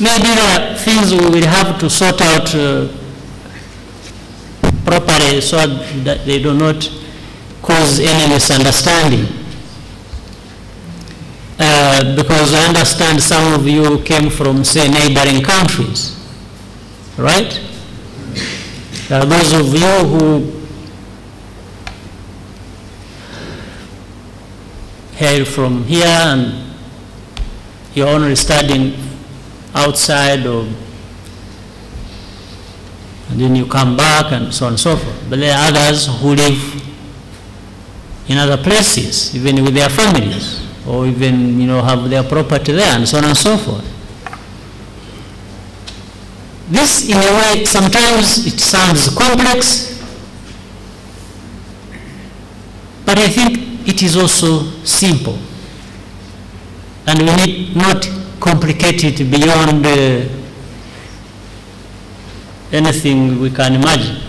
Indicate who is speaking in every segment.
Speaker 1: maybe there are things we will have to sort out properly so that they do not cause any misunderstanding. Because I understand some of you came from, say, neighboring countries, right? There are those of you who hail from here and you're only studying outside, and then you come back and so on and so forth. But there are others who live in other places, even with their families, or even, have their property there, and so on and so forth. This, in a way, sometimes it sounds complex, but I think it is also simple. And we need not complicate it beyond anything we can imagine.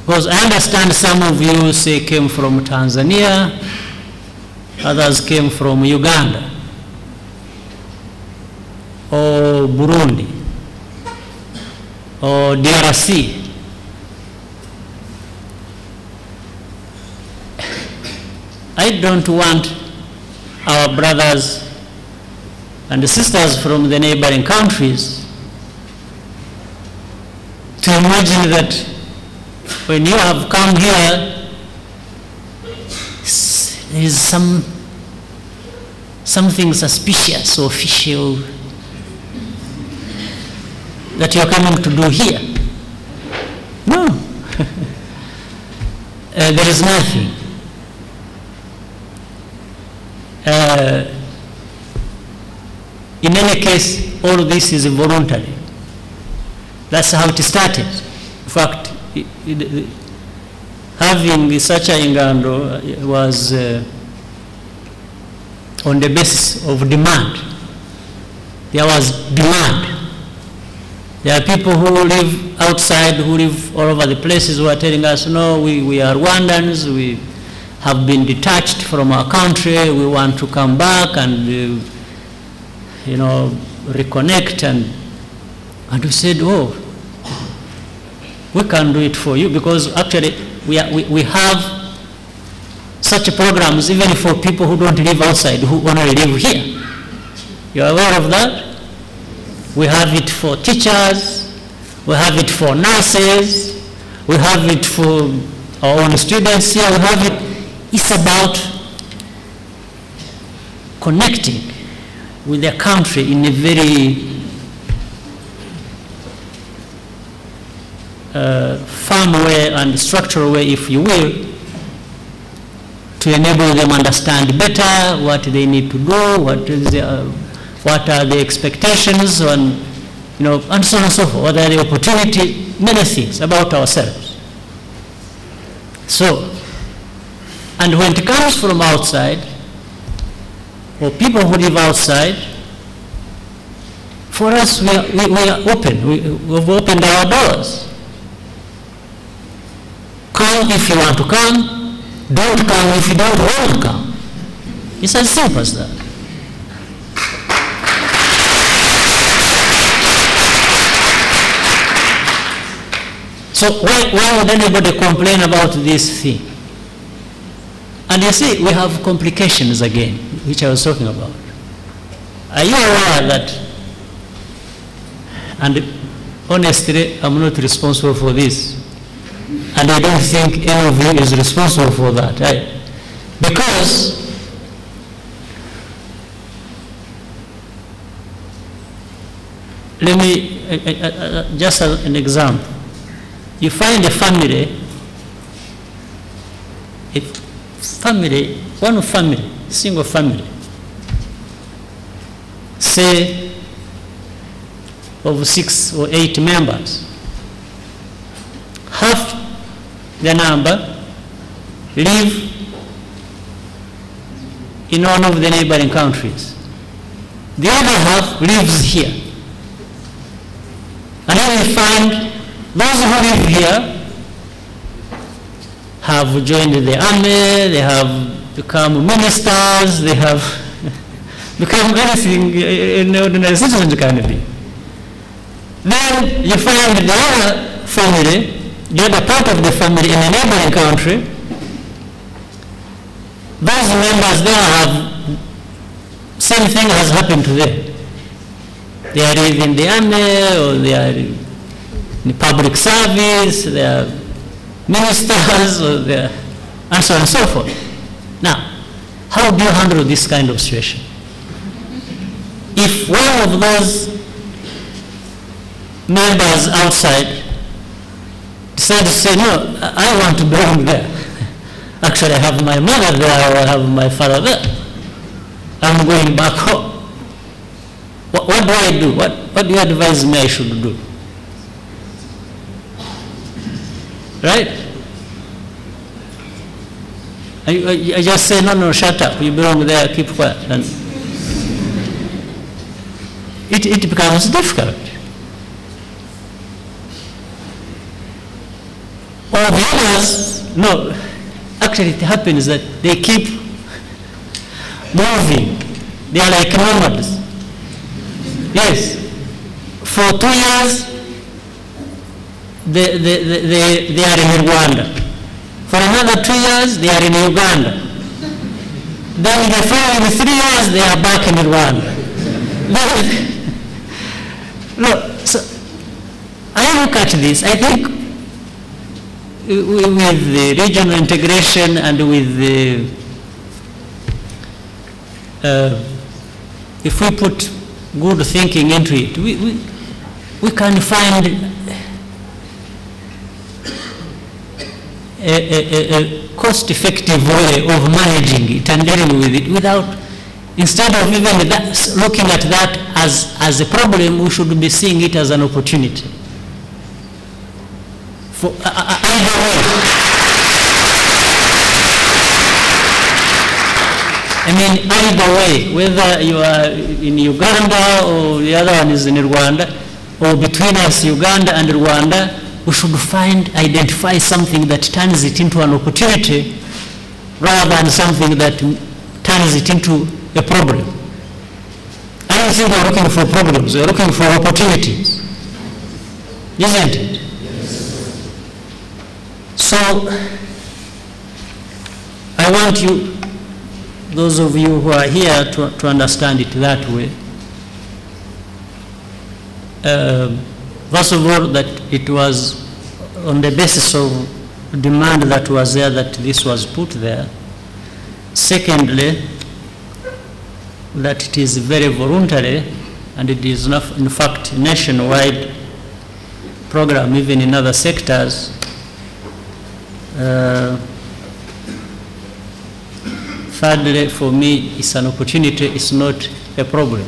Speaker 1: Because I understand some of you, say, came from Tanzania, others came from Uganda, or Burundi, or DRC. I don't want our brothers and sisters from the neighboring countries to imagine that when you have come here, there is something suspicious or official that you are coming to do here. No. There is nothing. In any case, all this is voluntary. That's how it started. In fact, having such a Ingando was on the basis of demand. There was demand. There are people who live outside, who live all over the places, who are telling us, no, we are Rwandans, we have been detached from our country, we want to come back and, reconnect. And we said, oh, we can do it for you, because actually we have such programs even for people who don't live outside, who only live here. You're aware of that? We have it for teachers, we have it for nurses, we have it for our own students here, we have it. It's about connecting with their country in a very firm way and structural way, if you will, to enable them understand better what they need to do, what are the expectations, and and so on and so forth. What are the opportunity? Many things about ourselves. So, and when it comes from outside, or people who live outside, for us we are open. We've opened our doors. Come if you want to come. Don't come if you don't want to come. It's as simple as that. So why would anybody complain about this thing? And you see, we have complications again, which I was talking about. Are you aware that, and honestly, I'm not responsible for this, and I don't think any of you is responsible for that, right? Because let me, just as an example, you find a family, one family, single family, say of 6 or 8 members. Half the number live in one of the neighboring countries. The other half lives here. And then we find those who live here have joined the army, they have become ministers, they have become anything an ordinary citizen can be. Then you find the other family, the other part of the family in a neighboring country, those members there have, same thing has happened to them. They are either in the army or they are in public service, they are ministers, or they are, and so on and so forth. Now, how do you handle this kind of situation? If one of those members outside decides to say, no, I want to belong there. Actually, I have my mother there, or I have my father there. I'm going back home. What do I do? What do you advise me I should do? Right? I just say, no, shut up. You belong there, keep quiet. And it becomes difficult. Or the others, no, actually it happens that they keep moving. They are like nomads. Yes. For 2 years, they are in Rwanda. For another 2 years, they are in Uganda. Then in the following 3 years, they are back in Rwanda. No, so I look at this, I think with the regional integration and with the, if we put good thinking into it, we can find a cost-effective way of managing it and dealing with it without, instead of even looking at that as a problem, we should be seeing it as an opportunity. For either way. I mean, either way, whether you are in Uganda or the other one is in Rwanda, or between us, Uganda and Rwanda, we should identify something that turns it into an opportunity rather than something that turns it into a problem. I don't think we're looking for problems, we're looking for opportunities. Isn't it? Yes. So, I want you, those of you who are here, to understand it that way. First of all, that it was on the basis of demand that was there that this was put there. Secondly, that it is very voluntary, and it is not, in fact, a nationwide program, even in other sectors. Thirdly, for me, it's an opportunity, it's not a problem.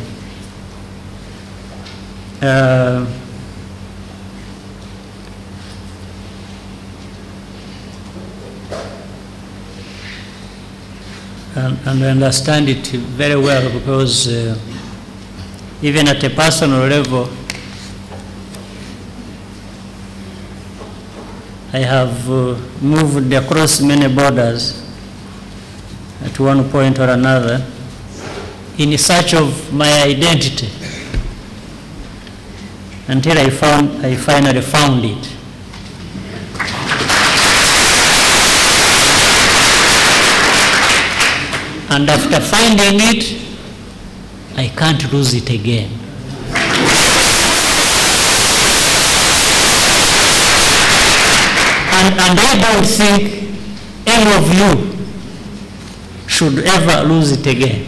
Speaker 1: And I understand it very well because even at a personal level, I have moved across many borders at one point or another in search of my identity until I finally found it. And after finding it, I can't lose it again. And I don't think any of you should ever lose it again.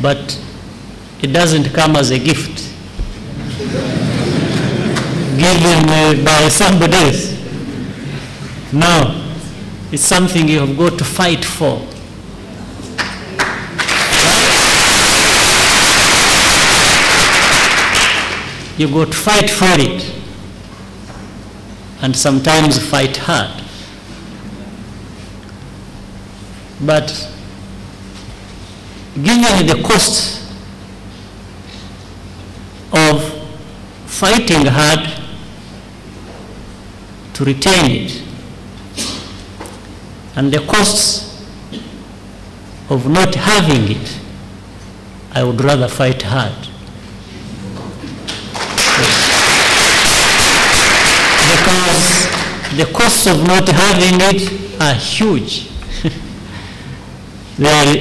Speaker 1: But it doesn't come as a gift given by somebody else. No, it's something you have got to fight for. You've got to fight for it, and sometimes fight hard. But given the cost of fighting hard, to retain it. And the costs of not having it, I would rather fight hard. Because the costs of not having it are huge. They are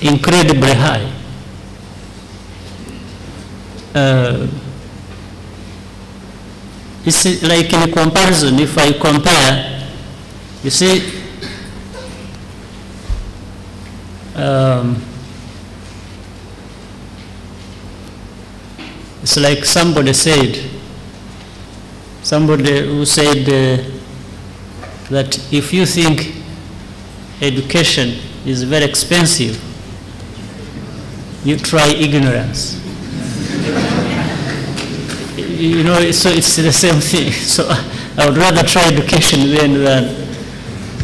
Speaker 1: incredibly high. It's like in comparison, if I compare, you see, it's like somebody who said that if you think education is very expensive, you try ignorance. You know, so it's the same thing. So I would rather try education than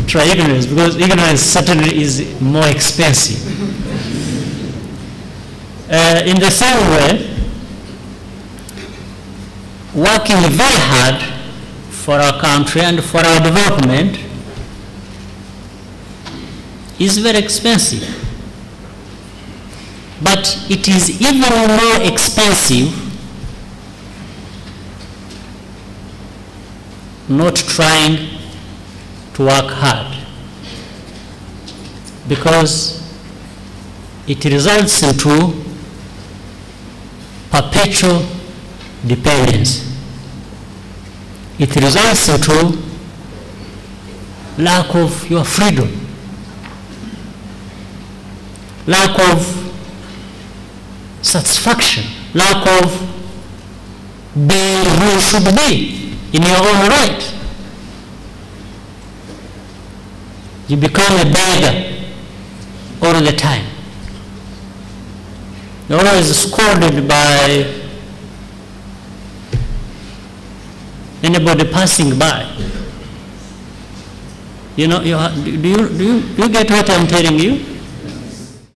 Speaker 1: try ignorance, because ignorance certainly is more expensive. In the same way, working very hard for our country and for our development is very expensive. But it is even more expensive not trying to work hard, because it results into perpetual dependence. It results into lack of your freedom, lack of satisfaction, lack of being who you should be in your own right. You become a beggar all the time. You're always scolded by anybody passing by. You know, do you get what I'm telling you?